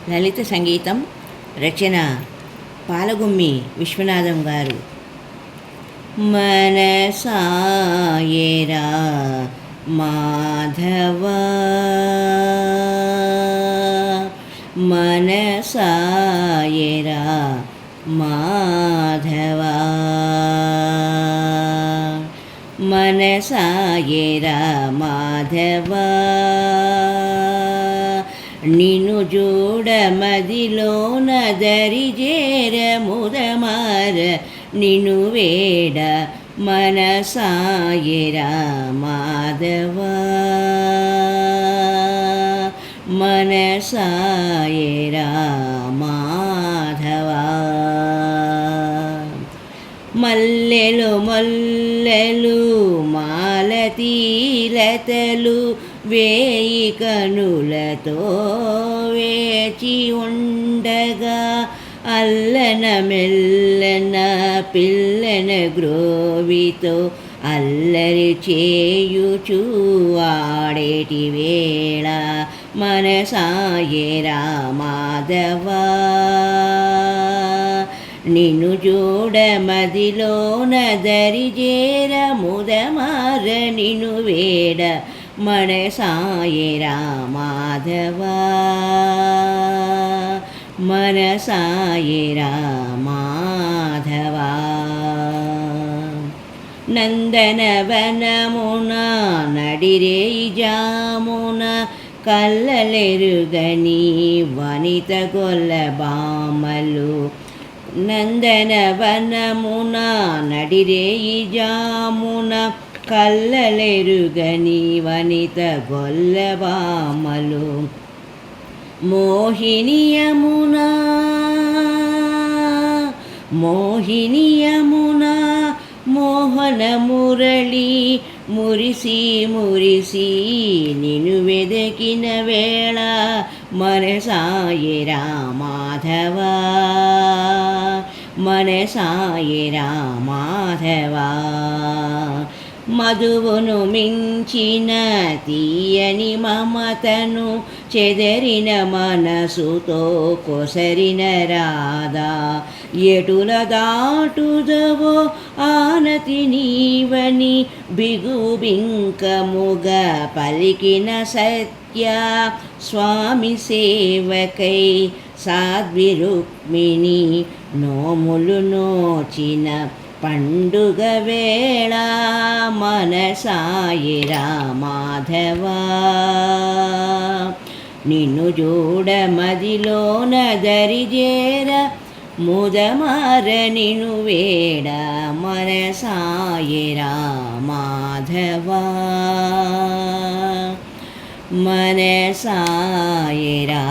లలిత సంగీతం రచన పాలగుమ్మి విశ్వనాథం గారు. మనసాయేరా మాధవ మనసాయేరా మాధవ మనసాయేరా మాధవ నిన్ను చూడ మదిలోన దరిజేర ముదమార నిన్ను వేడ మనసాయేరా మాధవ మనసాయేరా మాధవ మల్లెలు మొల్లెలు మాలతీలతలు వేయి కనులతో వేచి ఉండగా అల్లన మెల్లన పిల్లన గ్రోవితో అల్లరి చేయుచూ ఆడేటి వేళ మనసాయేరా మాధవ నిన్ను చూడ మదిలోన దరిజేర ముదమార నిన్ను వేడ మనసాయేరా మాధవ మనసాయేరా మాధవ నందనవనమున నడిరేయి జామున కల్లలెరుగని వనిత గొల్ల బామలు నందనవనమున నడిరేయి జామున కల్లలెరుగని వనిత గొల్ల బామలు మోహినియమునా మోహినియమునా మోహన మురళి మురిసి మురిసి నిన్ను వెదకిన వేళ మనసాయేరా మాధవ మనసాయేరా మాధవ మధువును మించిన తీయని మమతను చెదరిన మనసుతో కొసరిన రాధా ఎటుల దాటుదవో ఆనతి నీవని బిగుబింకముగ పలికిన సత్య స్వామి సేవకై సాధ్వి రుక్మిణి నోములు నోచిన పండుగ వేళ మనసాయేరా మాధవ నిన్ను చూడ మదిలోన దరిజేర ముదమార నిన్ను వేడ మనసాయేరా మాధవ మనసాయేరా